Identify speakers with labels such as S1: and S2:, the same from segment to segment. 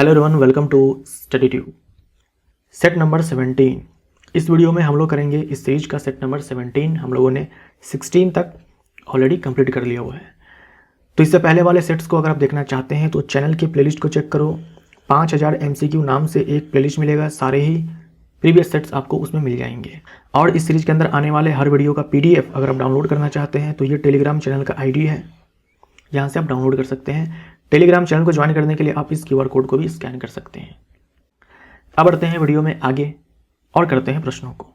S1: Hello everyone, welcome to Study Tube. Set number 17। इस video में हम लोग करेंगे इस सीरीज का सेट नंबर 17। हम लोगों ने 16 तक ऑलरेडी कंप्लीट कर लिया हुआ है। तो इससे पहले वाले सेट्स को अगर आप देखना चाहते हैं तो चैनल की प्लेलिस्ट को चेक करो। 5000 MCQ नाम से एक प्लेलिस्ट मिलेगा, सारे ही प्रीवियस सेट्स आपको उसमें मिल जाएंगे। और इस सीरीज के अंदर आने वाले हर वीडियो का PDF अगर आप डाउनलोड करना चाहते हैं तो ये टेलीग्राम चैनल का ID है, यहाँ से आप डाउनलोड कर सकते हैं। टेलीग्राम चैनल को ज्वाइन करने के लिए आप इस QR कोड को भी स्कैन कर सकते हैं। अब बढ़ते हैं वीडियो में आगे और करते हैं प्रश्नों को।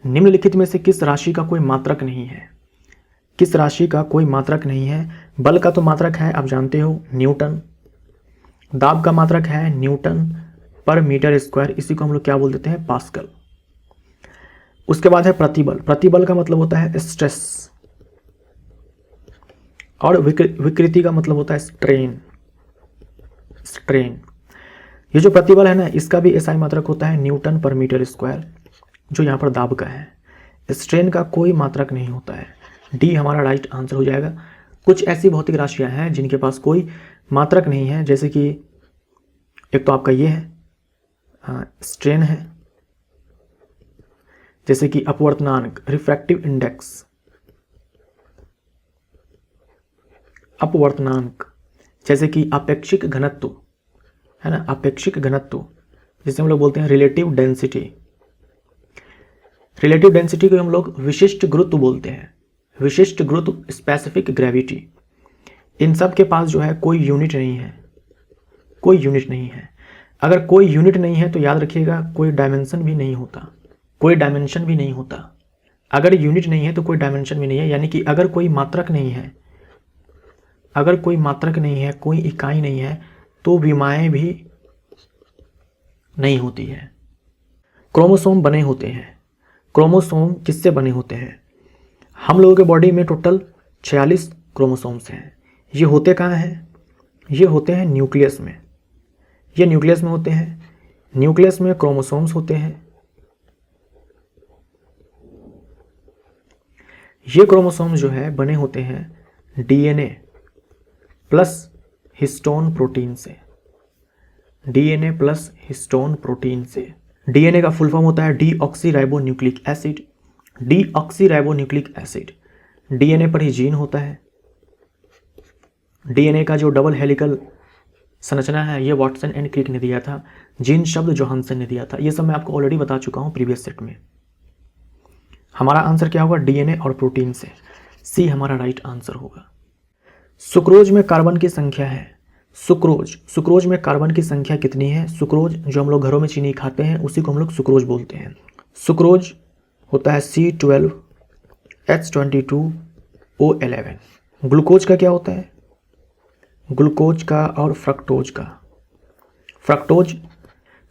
S1: निम्नलिखित में से किस राशि का कोई मात्रक नहीं है? किस राशि का कोई मात्रक नहीं है? बल का तो मात्रक है, आप जानते हो, न्यूटन। दाब का मात्रक है न्यूटन पर मीटर स्क्वायर, इसी को हम लोग क्या बोल देते हैं? पास्कल। उसके बाद है प्रतिबल। प्रतिबल का मतलब होता है स्ट्रेस, और विकृति का मतलब होता है स्ट्रेन। स्ट्रेन, ये जो प्रतिबल है ना, इसका भी SI मात्रक होता है न्यूटन पर मीटर स्क्वायर, जो यहाँ पर दाब का है। स्ट्रेन का कोई मात्रक नहीं होता है। D हमारा राइट आंसर हो जाएगा। कुछ ऐसी भौतिक राशियाँ हैं जिनके पास कोई मात्रक नहीं है, जैसे कि एक तो आपका ये है स्ट्रेन है, जैसे कि अपवर्तनांक, रिफ्रैक्टिव इंडेक्स, अपवर्तनांक, जैसे कि आपेक्षिक घनत्व है ना, आपेक्षिक घनत्व जिसे हम लोग बोलते हैं रिलेटिव डेंसिटी। रिलेटिव डेंसिटी को हम लोग विशिष्ट गुरुत्व बोलते हैं, विशिष्ट गुरुत्व, स्पेसिफिक ग्रेविटी। इन सब के पास जो है कोई यूनिट नहीं है, कोई यूनिट नहीं है। अगर कोई यूनिट नहीं है तो याद रखिएगा कोई डायमेंशन भी नहीं होता, कोई डायमेंशन भी नहीं होता। अगर यूनिट नहीं है तो कोई डायमेंशन भी नहीं है, यानी कि अगर कोई मात्रक नहीं है, अगर कोई मात्रक नहीं है, कोई इकाई नहीं है, तो विमाएं भी नहीं होती है। क्रोमोसोम बने होते हैं। क्रोमोसोम किससे बने होते हैं? हम लोगों के बॉडी में टोटल 46 क्रोमोसोम्स हैं। ये होते कहाँ हैं? ये होते हैं न्यूक्लियस में। ये न्यूक्लियस में होते हैं। न्यूक्लियस में क्रोमोसोम्स होते हैं। ये क्रोमोसोम्स जो है बने होते हैं DNA प्लस हिस्टोन प्रोटीन से। DNA प्लस हिस्टोन प्रोटीन से। DNA का फुल फॉर्म होता है deoxyribonucleic acid. Deoxyribonucleic acid, DNA पर ही जीन होता है। DNA का जो डबल हेलिकल संरचना है ये वाटसन एंड क्रिक ने दिया था, जीन शब्द जोहानसन ने दिया था। ये सब मैं आपको ऑलरेडी बता चुका हूँ प्रीवियस सेट में। हमारा आंसर क्या होगा? DNA और प्रोटीन से। C हमारा राइट आंसर होगा। सुक्रोज में कार्बन की संख्या है। सुक्रोज में कार्बन की संख्या कितनी है? सुक्रोज जो हम लोग घरों में चीनी खाते हैं उसी को हम लोग सुक्रोज बोलते हैं। सुक्रोज होता है C12H22O11। ग्लूकोज का क्या होता है? ग्लूकोज का और फ्रक्टोज का। फ्रक्टोज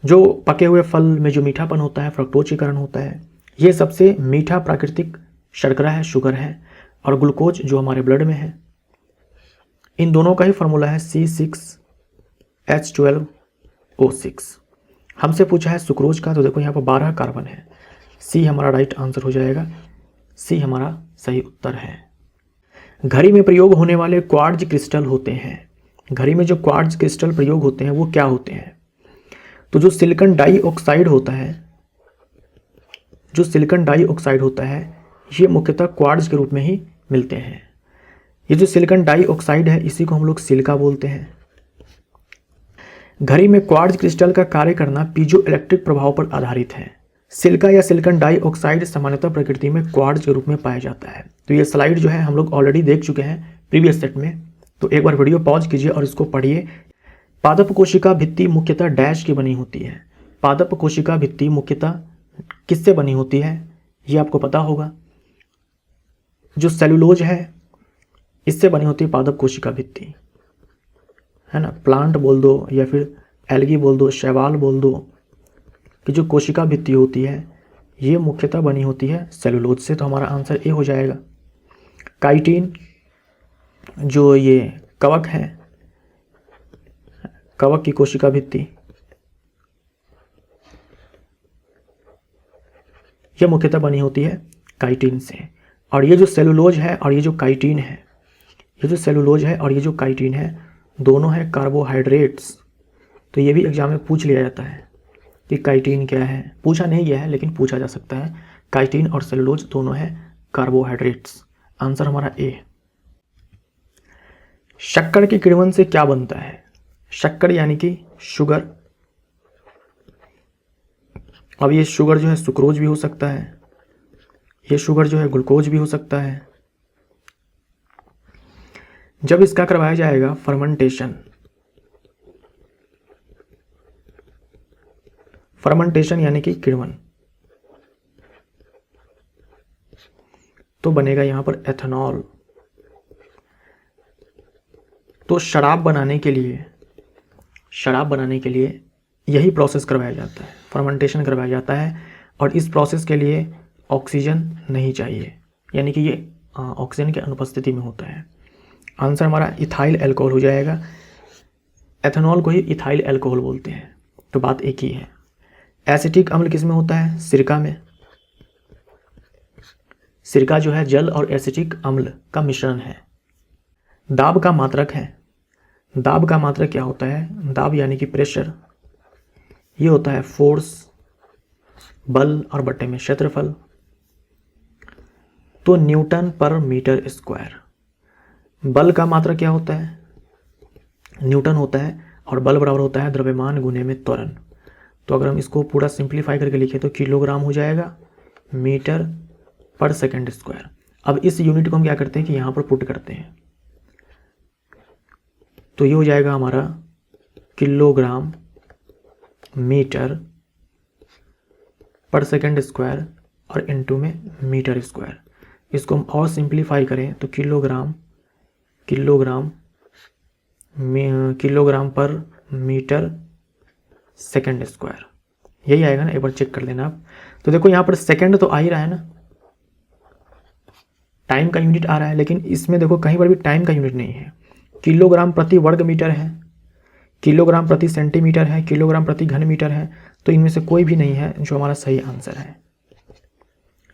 S1: जो पके हुए फल में जो मीठापन होता है फ्रक्टोज के कारण होता है। ये सबसे मीठा प्राकृतिक शर्करा है, शुगर है। और ग्लूकोज जो हमारे ब्लड में है, इन दोनों का ही फॉर्मूला है C6H12O6। हमसे पूछा है सुक्रोज का, तो देखो यहाँ पर 12 कार्बन है। C हमारा राइट आंसर हो जाएगा। C हमारा सही उत्तर है। घड़ी में प्रयोग होने वाले क्वार्ट्ज क्रिस्टल होते हैं। घड़ी में जो क्वार्ट्ज क्रिस्टल प्रयोग होते हैं वो क्या होते हैं? तो जो सिलिकॉन डाइऑक्साइड होता है, जो सिलिकॉन डाइऑक्साइड होता है ये मुख्यतः क्वार्ट्ज के रूप में ही मिलते हैं। ये जो सिलिकॉन डाइऑक्साइड है इसी को हम लोग सिलिका बोलते हैं। घड़ी में क्वार्ट्ज क्रिस्टल का कार्य करना पीजो इलेक्ट्रिक प्रभाव पर आधारित है। सिलिका या सिलिकॉन डाइऑक्साइड सामान्यतः प्रकृति में क्वार्ट्ज के रूप में पाया जाता है। तो ये स्लाइड जो है हम लोग ऑलरेडी देख चुके हैं प्रीवियस सेट में, तो एक बार वीडियो पॉज कीजिए और इसको पढ़िए। पादप कोशिका भित्ति मुख्यतः डैश की बनी होती है। पादप कोशिका भित्ति मुख्यतः किससे बनी होती है ये आपको पता होगा। जो सेलुलोज है इससे बनी होती है पादप कोशिका भित्ति, है ना। प्लांट बोल दो या फिर एल्गी बोल दो, शैवाल बोल दो, कि जो कोशिका भित्ति होती है ये मुख्यतः बनी होती है सेलुलोज से। तो हमारा आंसर ए हो जाएगा। काइटिन जो ये कवक है, कवक की कोशिका भित्ति, ये मुख्यतः बनी होती है काइटिन से। और ये जो सेलुलोज है और ये जो काइटिन है, ये जो सेलुलोज है और ये जो काइटिन है, दोनों है कार्बोहाइड्रेट्स। तो ये भी एग्जाम में पूछ लिया जाता है कि काइटिन क्या है। पूछा नहीं गया है लेकिन पूछा जा सकता है। काइटिन और सेलुलोज दोनों है कार्बोहाइड्रेट्स। आंसर हमारा ए। शक्कर के किण्वन से क्या बनता है? शक्कर यानी कि शुगर। अब ये शुगर जो है सुक्रोज भी हो सकता है, ये शुगर जो है ग्लूकोज भी हो सकता है। जब इसका करवाया जाएगा फर्मेंटेशन, फर्मेंटेशन यानी कि किण्वन, तो बनेगा यहां पर एथेनॉल। तो शराब बनाने के लिए यही प्रोसेस करवाया जाता है, फर्मेंटेशन करवाया जाता है। और इस प्रोसेस के लिए ऑक्सीजन नहीं चाहिए, यानी कि ये ऑक्सीजन की अनुपस्थिति में होता है। आंसर हमारा इथाइल अल्कोहल हो जाएगा। एथेनॉल को ही इथाइल अल्कोहल बोलते हैं, तो बात एक ही है। एसिटिक अम्ल किस में होता है? सिरका में। सिरका जो है जल और एसिटिक अम्ल का मिश्रण है। दाब का मात्रक है। दाब का मात्रक क्या होता है? दाब यानी कि प्रेशर, ये होता है फोर्स, बल और बट्टे में क्षेत्रफल। तो न्यूटन पर मीटर स्क्वायर। बल का मात्रक क्या होता है? न्यूटन होता है, और बल बराबर होता है द्रव्यमान गुने में त्वरण। तो अगर हम इसको पूरा सिंप्लीफाई करके लिखें तो किलोग्राम हो जाएगा मीटर पर सेकंड स्क्वायर। अब इस यूनिट को हम क्या करते हैं कि यहाँ पर पुट करते हैं, तो ये हो जाएगा हमारा किलोग्राम मीटर पर सेकंड स्क्वायर और इनटू में मीटर स्क्वायर। इसको हम और सिंप्लीफाई करें तो किलोग्राम पर मीटर सेकंड स्क्वायर, यही आएगा ना। एक बार चेक कर लेना आप। तो देखो यहाँ पर सेकंड तो आ ही रहा है ना, टाइम का यूनिट आ रहा है, लेकिन इसमें देखो कहीं पर भी टाइम का यूनिट नहीं है। किलोग्राम प्रति वर्ग मीटर है, किलोग्राम प्रति सेंटीमीटर है, किलोग्राम प्रति घन मीटर है। तो इनमें से कोई भी नहीं है जो हमारा सही आंसर है,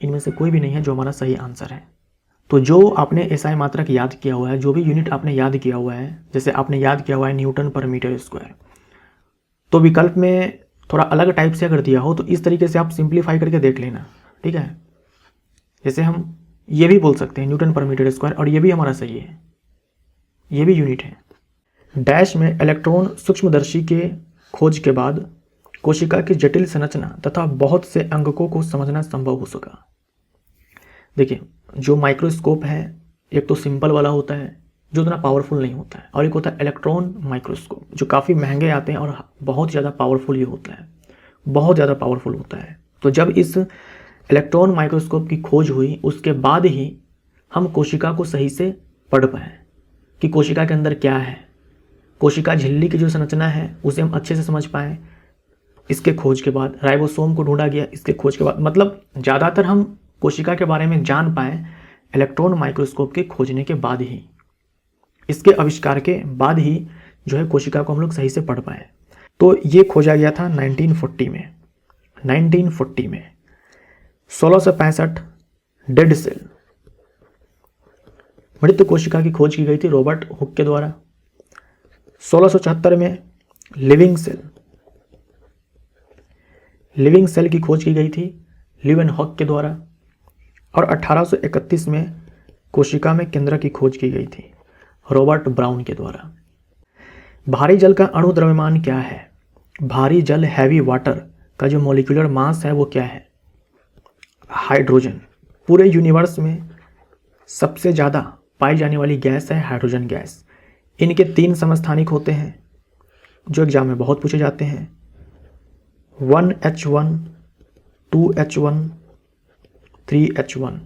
S1: इनमें से कोई भी नहीं है जो हमारा सही आंसर है। तो जो आपने एसआई मात्रक याद किया हुआ है, जो भी यूनिट आपने याद किया हुआ है, जैसे आपने याद किया हुआ है न्यूटन पर मीटर स्क्वायर, तो विकल्प में थोड़ा अलग टाइप से अगर दिया हो तो इस तरीके से आप सिंप्लीफाई करके देख लेना, ठीक है। जैसे हम ये भी बोल सकते हैं न्यूटन पर मीटर स्क्वायर, और ये भी हमारा सही है, ये भी यूनिट है। डैश में इलेक्ट्रॉन सूक्ष्मदर्शी के खोज के बाद कोशिका की जटिल संरचना तथा बहुत से अंगकों को समझना संभव हो सका। देखिए, जो माइक्रोस्कोप है एक तो सिंपल वाला होता है जो उतना पावरफुल नहीं होता है, और एक होता है इलेक्ट्रॉन माइक्रोस्कोप जो काफ़ी महंगे आते हैं और बहुत ज़्यादा पावरफुल ये होता है, बहुत ज़्यादा पावरफुल होता है। तो जब इस इलेक्ट्रॉन माइक्रोस्कोप की खोज हुई उसके बाद ही हम कोशिका को सही से पढ़ पाए कि कोशिका के अंदर क्या है, कोशिका झिल्ली की जो संरचना है उसे हम अच्छे से समझ पाएँ। इसके खोज के बाद राइबोसोम को ढूंढा गया, इसके खोज के बाद, मतलब ज़्यादातर हम कोशिका के बारे में जान पाएँ इलेक्ट्रॉन माइक्रोस्कोप के खोजने के बाद ही, इसके आविष्कार के बाद ही जो है कोशिका को हम लोग सही से पढ़ पाए। तो ये खोजा गया था 1940 में। 1940 में 1665 डेड सेल मृत कोशिका की खोज की गई थी रॉबर्ट हुक के द्वारा। 1674 में लिविंग सेल की खोज की गई थी लीवेनहॉक के द्वारा। और 1831 में कोशिका में केंद्रक की खोज की गई थी रॉबर्ट ब्राउन के द्वारा। भारी जल का अणु द्रव्यमान क्या है? भारी जल हैवी वाटर का जो मॉलिक्यूलर मास है वो क्या है? हाइड्रोजन। पूरे यूनिवर्स में सबसे ज़्यादा पाई जाने वाली गैस है हाइड्रोजन गैस। इनके 3 समस्थानिक होते हैं जो एग्जाम में बहुत पूछे जाते हैं, 1H1, 2H1, 3H1।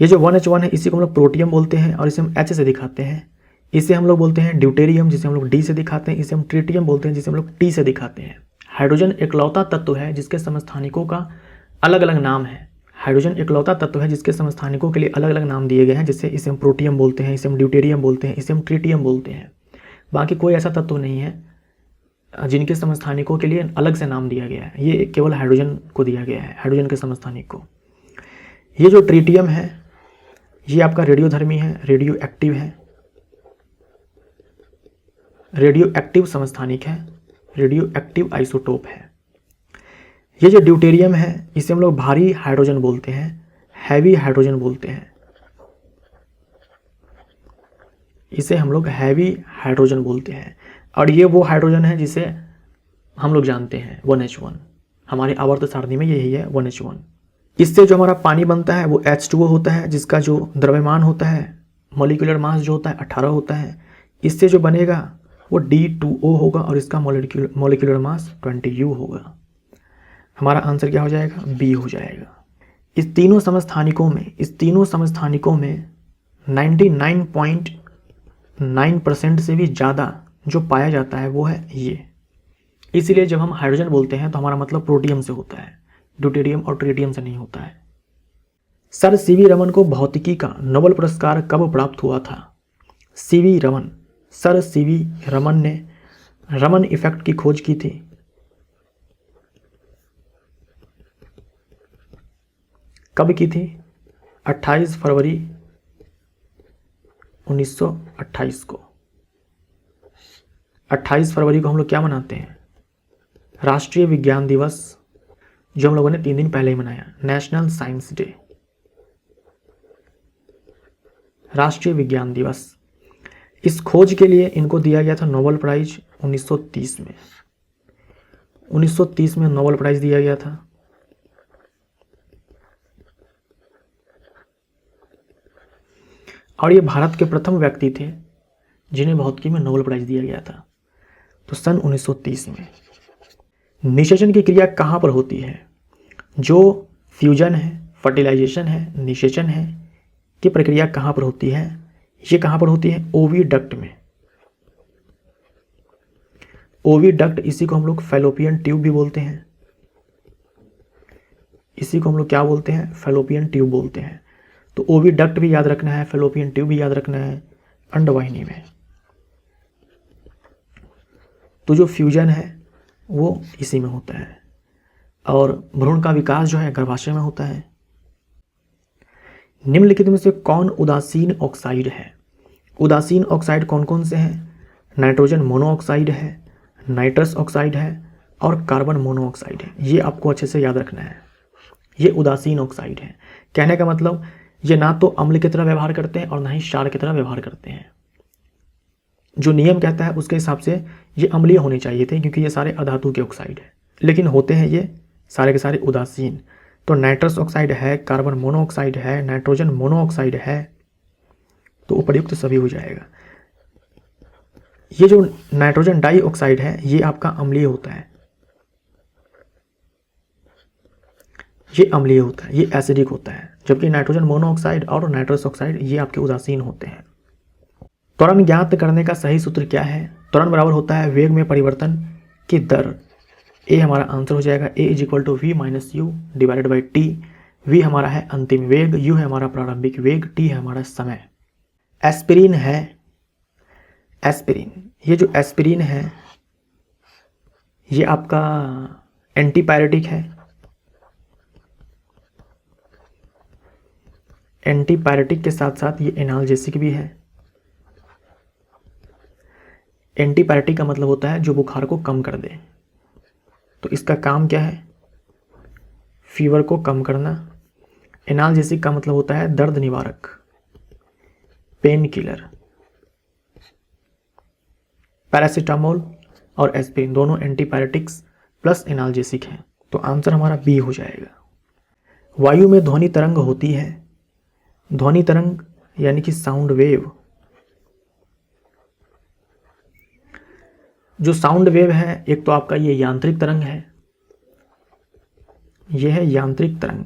S1: ये जो 1H1 है इसी को हम लोग प्रोटियम बोलते हैं और इसे हम H से दिखाते हैं। इसे हम लोग बोलते हैं ड्यूटेरियम जिसे हम लोग D से दिखाते हैं। इसे हम ट्रिटियम बोलते हैं जिसे हम लोग T से दिखाते हैं। हाइड्रोजन एकलौता तत्व है जिसके समस्थानिकों का अलग अलग नाम है। हाइड्रोजन एकलौता तत्व है जिसके समस्थानिकों के लिए अलग अलग नाम दिए गए हैं, जैसे इसे हम प्रोटियम बोलते हैं, इसे हम ड्यूटेरियम बोलते हैं, इसे हम ट्रिटियम बोलते हैं। बाकी कोई ऐसा तत्व नहीं है जिनके समस्थानिकों के लिए अलग से नाम दिया गया है, ये केवल हाइड्रोजन को दिया गया है, हाइड्रोजन के समस्थानिक को। ये जो ट्रिटियम है ये आपका रेडियोधर्मी है, रेडियो एक्टिव है, रेडियो एक्टिव समस्थानिक है। रेडियो एक्टिव आइसोटोप है। ये जो ड्यूटेरियम है इसे हम लोग भारी हाइड्रोजन बोलते हैं, हैवी हाइड्रोजन बोलते हैं, इसे हम लोग हैवी हाइड्रोजन बोलते हैं। और ये वो हाइड्रोजन है जिसे हम लोग जानते हैं 1H1, हमारे आवर्त सारणी में यही है 1H1। इससे जो हमारा पानी बनता है वो H2O होता है, जिसका जो द्रव्यमान होता है, मॉलिक्यूलर मास जो होता है 18 होता है। इससे जो बनेगा वो D2O होगा और इसका मॉलिक्यूलर मास 20U होगा। हमारा आंसर क्या हो जाएगा? बी हो जाएगा। इस तीनों समस्थानिकों में 99.9% से भी ज़्यादा जो पाया जाता है वो है ये। इसीलिए जब हम हाइड्रोजन बोलते हैं तो हमारा मतलब प्रोटियम से होता है, ड्यूटेरियम और ट्रिटियम से नहीं होता है। सर सीवी रमन को भौतिकी का नोबेल पुरस्कार कब प्राप्त हुआ था? सर सीवी रमन ने रमन इफेक्ट की खोज की थी। कब की थी? 28 फरवरी 1928 को। 28 फरवरी को हम लोग क्या मनाते हैं? राष्ट्रीय विज्ञान दिवस, जो हम लोगों ने 3 दिन पहले ही मनाया, नेशनल साइंस डे, राष्ट्रीय विज्ञान दिवस। इस खोज के लिए इनको दिया गया था नोबेल प्राइज 1930 में। 1930 में नोबेल प्राइज दिया गया था। और ये भारत के प्रथम व्यक्ति थे जिन्हें भौतिकी में नोबेल प्राइज दिया गया था, तो सन 1930 में। निषेचन की क्रिया कहाँ पर होती है? जो फ्यूजन है, फर्टिलाइजेशन है, निषेचन है, की प्रक्रिया कहाँ पर होती है? ये कहाँ पर होती है? ओविडक्ट में। ओविडक्ट, इसी को हम लोग फैलोपियन ट्यूब भी बोलते हैं। इसी को हम लोग क्या बोलते हैं? फैलोपियन ट्यूब बोलते हैं। तो ओविडक्ट भी याद रखना है, फैलोपियन ट्यूब भी याद रखना है, अंडवाहिनी में। तो जो फ्यूजन है वो इसी में होता है, और भ्रूण का विकास जो है गर्भाशय में होता है। निम्नलिखित में से कौन उदासीन ऑक्साइड है? उदासीन ऑक्साइड कौन कौन से हैं? नाइट्रोजन मोनोऑक्साइड है, नाइट्रस ऑक्साइड है और कार्बन मोनोऑक्साइड है। ये आपको अच्छे से याद रखना है। ये उदासीन ऑक्साइड है। कहने का मतलब ये ना तो अम्ल की तरह व्यवहार करते हैं और ना ही क्षार की तरह व्यवहार करते हैं। जो नियम कहता है उसके हिसाब से ये अम्लीय होने चाहिए थे, क्योंकि ये सारे अधातु के ऑक्साइड है, लेकिन होते हैं ये सारे के सारे उदासीन। तो नाइट्रस ऑक्साइड है, कार्बन मोनोऑक्साइड है, नाइट्रोजन मोनोऑक्साइड है, तो उपयुक्त सभी हो जाएगा। ये जो नाइट्रोजन डाइऑक्साइड है ये आपका अम्लीय होता है, ये अम्लीय होता है, ये एसिडिक होता है, जबकि नाइट्रोजन मोनोऑक्साइड और नाइट्रस ऑक्साइड ये आपके उदासीन होते हैं। त्वरण ज्ञात करने का सही सूत्र क्या है? त्वरण बराबर होता है वेग में परिवर्तन की दर। ए हमारा आंसर हो जाएगा, a is equal to v minus u divided by t. V हमारा है अंतिम वेग, यू है हमारा प्रारंभिक वेग, टी है हमारा समय। एस्पिरिन है, एस्पिरिन, ये जो एस्पिरिन है ये आपका एंटीपायरेटिक है। एंटीपायरेटिक के साथ साथ ये एनाल्जेसिक भी है। एंटीपायरेटिक का मतलब होता है जो बुखार को कम कर दे, तो इसका काम क्या है? फीवर को कम करना। एनाल्जेसिक का मतलब होता है दर्द निवारक, पेन किलर। पैरासीटामोल और एस्पिरिन दोनों एंटीपायरेटिक्स प्लस एनाल्जेसिक हैं, तो आंसर हमारा बी हो जाएगा। वायु में ध्वनि तरंग होती है। ध्वनि तरंग यानी कि साउंड वेव। जो साउंड वेव है, एक तो आपका ये यांत्रिक तरंग है, ये है यांत्रिक तरंग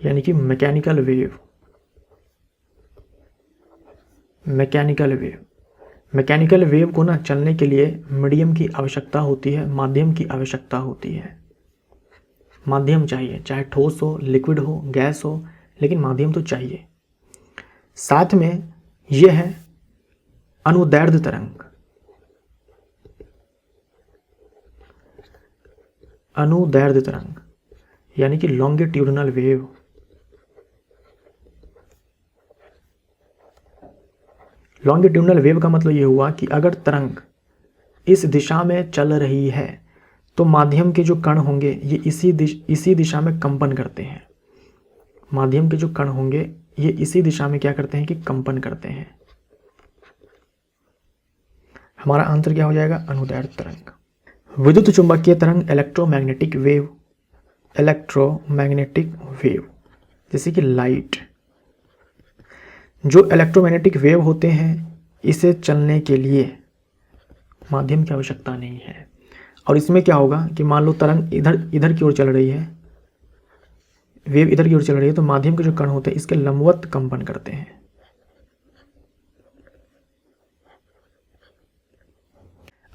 S1: यानी कि mechanical wave. Mechanical wave, mechanical wave को ना चलने के लिए मीडियम की आवश्यकता होती है, माध्यम की आवश्यकता होती है। माध्यम चाहिए, चाहे ठोस हो, लिक्विड हो, गैस हो, लेकिन माध्यम तो चाहिए। साथ में यह है अनुदैर्ध्य तरंग। अनुदैर्ध्य तरंग यानी कि लॉन्गिट्यूडिनल वेव। लॉन्गिट्यूडनल वेव का मतलब ये हुआ कि अगर तरंग इस दिशा में चल रही है तो माध्यम के जो कण होंगे ये इसी दिशा में कंपन करते हैं। माध्यम के जो कण होंगे ये इसी दिशा में क्या करते हैं कि कंपन करते हैं। हमारा आंसर क्या हो जाएगा? अनुदैर्ध्य तरंग। विद्युत चुंबकीय तरंग इलेक्ट्रोमैग्नेटिक वेव जैसे कि लाइट। जो इलेक्ट्रोमैग्नेटिक वेव होते हैं इसे चलने के लिए माध्यम की आवश्यकता नहीं है। और इसमें क्या होगा कि मान लो तरंग इधर की ओर चल रही है, वेव इधर की ओर चल रही है, तो माध्यम के जो कण होते हैं इसके लंबवत कंपन करते हैं।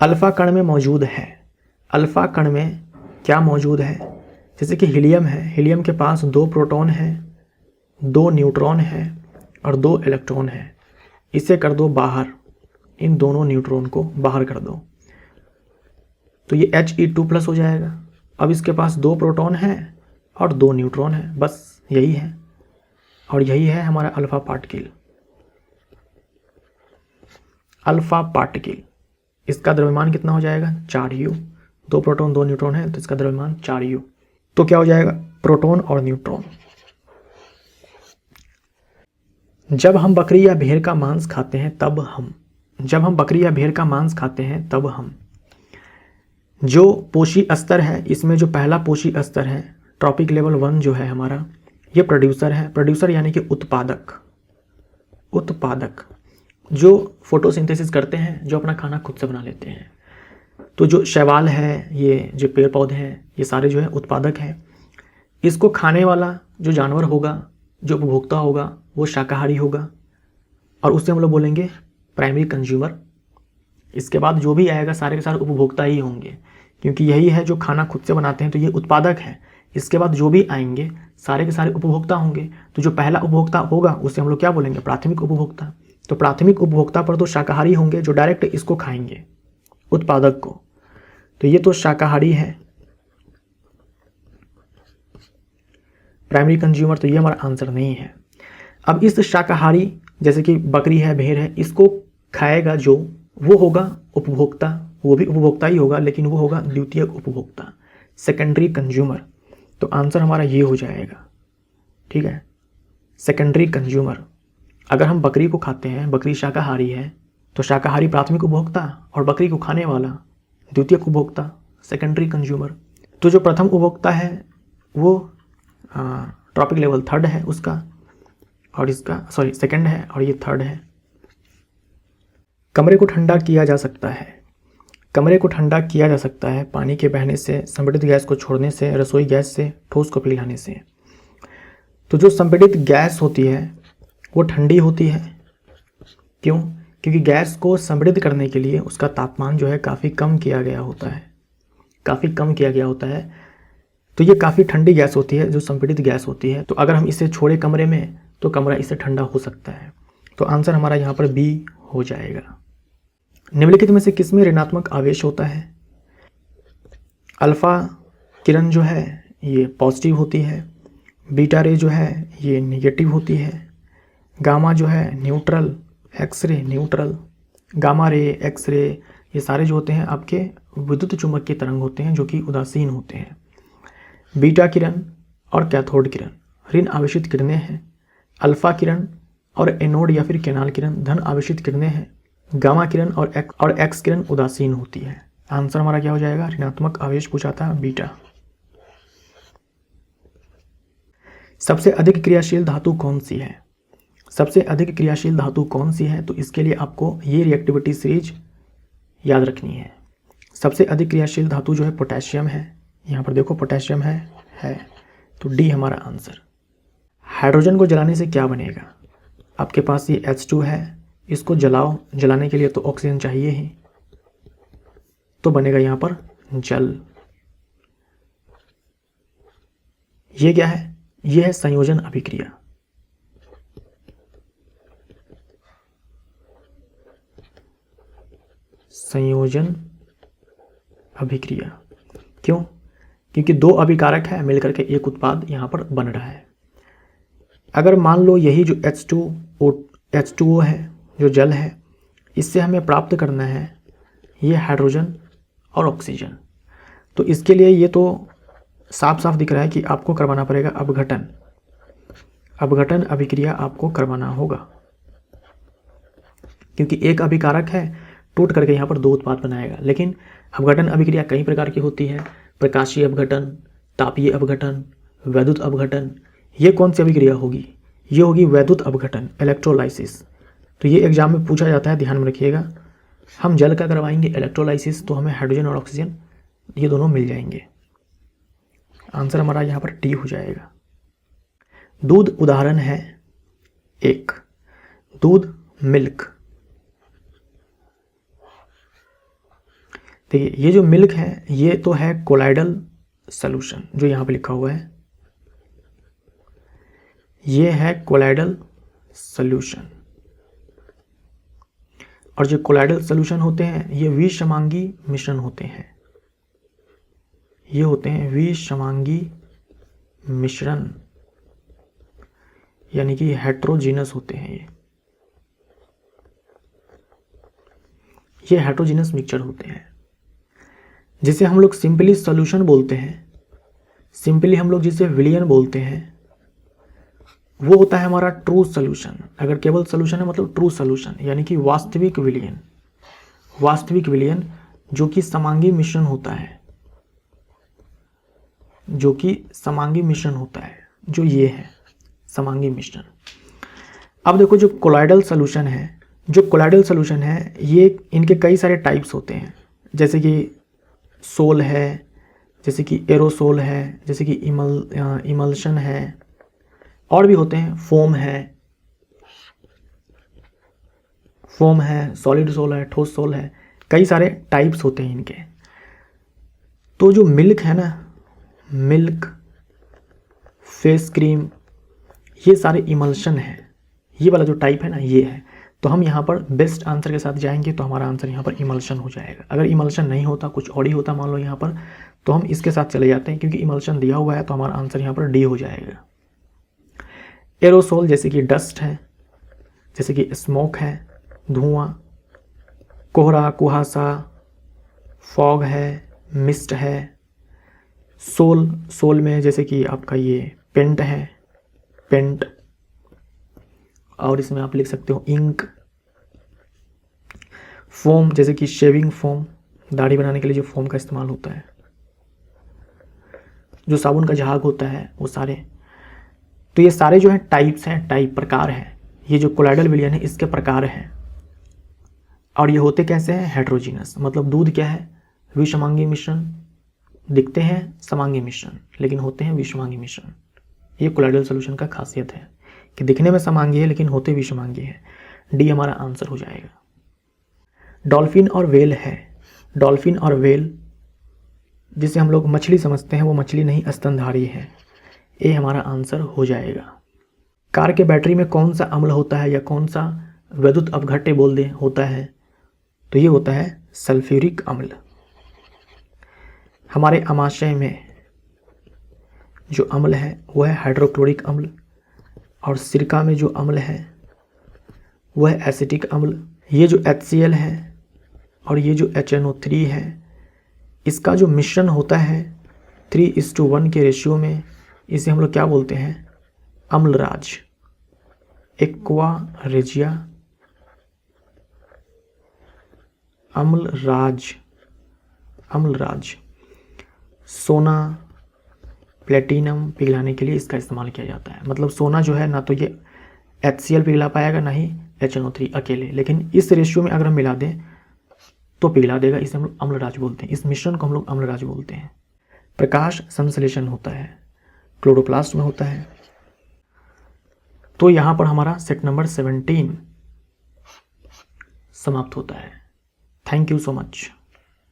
S1: अल्फा कण में मौजूद है। अल्फा कण में क्या मौजूद है? जैसे कि हीलियम है, हीलियम के पास 2 प्रोटॉन है, 2 न्यूट्रॉन है और 2 इलेक्ट्रॉन है। इसे कर दो बाहर, इन दोनों न्यूट्रॉन को बाहर कर दो तो ये He2+ हो जाएगा। अब इसके पास 2 प्रोटॉन है और 2 न्यूट्रॉन है, बस यही है। और यही है हमारा अल्फा पार्टिकल। अल्फा पार्टिकल, इसका द्रव्यमान कितना हो जाएगा? 4u। 2 प्रोटॉन 2 न्यूट्रॉन है तो इसका द्रव्यमान 4u। तो क्या हो जाएगा? प्रोटॉन और न्यूट्रॉन। जब हम बकरी या भेड़ का मांस खाते हैं तब हम जो पोषी स्तर है, इसमें जो पहला पोषी स्तर है ट्रॉपिक लेवल 1 जो है हमारा, ये प्रोड्यूसर है। प्रोड्यूसर यानी कि उत्पादक जो फोटोसिंथेसिस करते हैं, जो अपना खाना खुद से बना लेते हैं। तो जो शैवाल है, ये जो पेड़ पौधे हैं, ये सारे जो है उत्पादक हैं। इसको खाने वाला जो जानवर होगा, जो उपभोक्ता होगा, वो शाकाहारी होगा और उससे हम लोग बोलेंगे प्राइमरी कंज्यूमर। इसके बाद जो भी आएगा सारे के सारे उपभोक्ता ही होंगे, क्योंकि यही है जो खाना खुद से बनाते हैं, तो ये उत्पादक है। इसके बाद जो भी आएंगे सारे के सारे उपभोक्ता होंगे। तो जो पहला उपभोक्ता होगा उसे हम लोग क्या बोलेंगे? प्राथमिक उपभोक्ता। तो प्राथमिक उपभोक्ता पर तो शाकाहारी होंगे जो डायरेक्ट इसको खाएंगे, उत्पादक को। तो ये तो शाकाहारी है, प्राइमरी कंज्यूमर, तो ये हमारा आंसर नहीं है। अब इस शाकाहारी, जैसे कि बकरी है, भेड़ है, इसको खाएगा जो, वो होगा उपभोक्ता। वो भी उपभोक्ता ही होगा, लेकिन वो होगा द्वितीयक उपभोक्ता, सेकेंडरी कंज्यूमर। तो आंसर हमारा ये हो जाएगा, ठीक है, सेकेंडरी कंज्यूमर। अगर हम बकरी को खाते हैं, बकरी शाकाहारी है, तो शाकाहारी प्राथमिक उपभोक्ता और बकरी को खाने वाला द्वितीयक उपभोक्ता, सेकेंडरी कंज्यूमर। तो जो प्रथम उपभोक्ता है वो ट्रॉपिक लेवल 3 है उसका, और इसका सेकंड है और ये 3 है। कमरे को ठंडा किया जा सकता है पानी के बहने से, संपीड़ित गैस को छोड़ने से, रसोई गैस से, ठोस को पिघलाने से। तो जो संपीड़ित गैस होती है वो ठंडी होती है। क्यों? क्योंकि गैस को संपीड़ित करने के लिए उसका तापमान जो है काफ़ी कम किया गया होता है, तो ये काफ़ी ठंडी गैस होती है जो संपीड़ित गैस होती है। तो अगर हम इसे छोड़े कमरे में तो कमरा इससे ठंडा हो सकता है। तो आंसर हमारा यहाँ पर बी हो जाएगा। निम्नलिखित में से किसमें ऋणात्मक आवेश होता है? अल्फा किरण जो है ये पॉजिटिव होती है, बीटा रे जो है ये नेगेटिव होती है, गामा जो है neutral, X ray neutral, gamma ray, X ray, ये सारे जो होते हैं आपके विद्युत चुंबकीय तरंग होते हैं जो कि उदासीन होते हैं। बीटा किरण और कैथोड किरण ऋण आवेशित किरणें हैं। अल्फा किरण और एनोड या फिर केनाल किरण धन आवेशित किरणें हैं। गामा किरण और एक्स किरण उदासीन होती है। आंसर हमारा क्या हो जाएगा? ऋणात्मक आवेश पूछा था बीटा। सबसे अधिक क्रियाशील धातु कौन सी है? तो इसके लिए आपको ये रिएक्टिविटी सीरीज याद रखनी है। सबसे अधिक क्रियाशील धातु जो है पोटेशियम है। यहाँ पर देखो पोटेशियम है, तो डी हमारा आंसर। हाइड्रोजन को जलाने से क्या बनेगा? आपके पास ये H2 है, इसको जलाने के लिए तो ऑक्सीजन चाहिए ही, तो बनेगा यहाँ पर जल। ये क्या है? ये है संयोजन अभिक्रिया। संयोजन अभिक्रिया क्यों? क्योंकि 2 अभिकारक है मिलकर के एक उत्पाद यहाँ पर बन रहा है। अगर मान लो यही जो H2O है जो जल है, इससे हमें प्राप्त करना है ये हाइड्रोजन और ऑक्सीजन। तो इसके लिए ये तो साफ साफ दिख रहा है कि आपको करवाना पड़ेगा अपघटन। अपघटन अभिक्रिया आपको करवाना होगा, क्योंकि एक अभिकारक है टूट करके यहाँ पर 2 उत्पाद बनाएगा। लेकिन अपघटन अभिक्रिया कई प्रकार की होती है, प्रकाशीय अपघटन, तापीय अपघटन, वैद्युत अपघटन। ये कौन सी अभिक्रिया होगी? ये होगी वैद्युत अपघटन, इलेक्ट्रोलाइसिस। तो ये एग्जाम में पूछा जाता है, ध्यान में रखिएगा। हम जल का करवाएंगे इलेक्ट्रोलाइसिस, तो हमें हाइड्रोजन और ऑक्सीजन ये दोनों मिल जाएंगे। आंसर हमारा यहाँ पर डी हो जाएगा। दूध उदाहरण है 1, दूध मिल्क। देखिए ये जो मिल्क है ये तो है कोलाइडल सॉल्यूशन, जो यहाँ पे लिखा हुआ है ये है कोलाइडल सॉल्यूशन। और जो कोलाइडल सॉल्यूशन होते हैं ये विषमांगी मिश्रण होते हैं, ये होते हैं विषमांगी मिश्रण, यानी कि हेट्रोजीनस होते हैं। ये हेट्रोजीनस मिक्सचर होते हैं, जिसे हम लोग सिंपली सॉल्यूशन बोलते हैं। सिंपली हम लोग जिसे विलियन बोलते हैं वो होता है हमारा ट्रू सॉल्यूशन। अगर केवल सॉल्यूशन है मतलब ट्रू सॉल्यूशन, यानी कि वास्तविक विलियन। वास्तविक विलियन जो कि समांगी मिश्रण होता है, जो कि समांगी मिश्रण होता है, जो ये है समांगी मिश्रण। अब देखो जो कोलाइडल सॉल्यूशन है, जो कोलाइडल सॉल्यूशन है ये इनके कई सारे टाइप्स होते हैं, जैसे कि सोल है, जैसे कि एरोसोल है, जैसे कि इमल्शन है, और भी होते हैं, फोम है, सॉलिड सोल है, ठोस सोल है, कई सारे टाइप्स होते हैं इनके। तो जो मिल्क है ना, मिल्क, फेस क्रीम, ये सारे इमल्शन है। ये वाला जो टाइप है ना ये है। तो हम यहाँ पर बेस्ट आंसर के साथ जाएंगे, तो हमारा आंसर यहाँ पर इमल्शन हो जाएगा। अगर इमल्शन नहीं होता, कुछ और ही होता मान लो यहाँ पर, तो हम इसके साथ चले जाते हैं, क्योंकि इमल्शन दिया हुआ है तो हमारा आंसर यहाँ पर डी हो जाएगा। एरोसोल जैसे कि डस्ट है, जैसे कि स्मोक है, धुआं, कोहरा, कुहासा, फॉग है, मिस्ट है। सोल में जैसे कि आपका ये पेंट है, पेंट, और इसमें आप लिख सकते हो इंक। फोम जैसे कि शेविंग फोम, दाढ़ी बनाने के लिए जो फोम का इस्तेमाल होता है, जो साबुन का झाग होता है, वो सारे। तो ये सारे जो है टाइप्स हैं, टाइप प्रकार हैं। ये जो कोलाइडल विलियन है इसके प्रकार हैं। और ये होते कैसे हैं? हेट्रोजीनस। मतलब दूध क्या है? विषमांगी मिश्रण। दिखते हैं समांगी मिश्रण, लेकिन होते हैं विषमांगी मिश्रण। ये कोलाइडल सॉल्यूशन का खासियत है कि दिखने में समांगी है लेकिन होते विषमांगी है। डी हमारा आंसर हो जाएगा। डॉल्फिन और वेल है। डॉल्फिन और वेल जिसे हम लोग मछली समझते हैं, वो मछली नहीं, स्तनधारी है। ए हमारा आंसर हो जाएगा। कार के बैटरी में कौन सा अम्ल होता है या कौन सा विद्युत अपघट्य बोल दे होता है? तो ये होता है सल्फ्यूरिक अम्ल। हमारे आमाशय में जो अम्ल है वो है हाइड्रोक्लोरिक अम्ल, और सिरका में जो अम्ल है वो है एसिटिक अम्ल। ये जो HCl है और ये जो HNO3 है, इसका जो मिश्रण होता है 3:1 के रेशियो में, इसे हम लोग क्या बोलते हैं? Amalraj, aqua regia, Amalraj. सोना, प्लेटिनम पिघलाने के लिए इसका इस्तेमाल किया जाता है। मतलब सोना जो है ना तो ये HCl पिघला पाएगा, ना ही HNO3 अकेले, लेकिन इस रेशियो में अगर हम मिला दें तो पिघला देगा। इसे हम लोग अम्लराज बोलते हैं। इस मिश्रण को हम लोग अम्लराज बोलते हैं। प्रकाश संश्लेषण होता है, क्लोरोप्लास्ट में होता है। तो यहाँ पर हमारा सेट नंबर 17 समाप्त होता है। Thank you so much.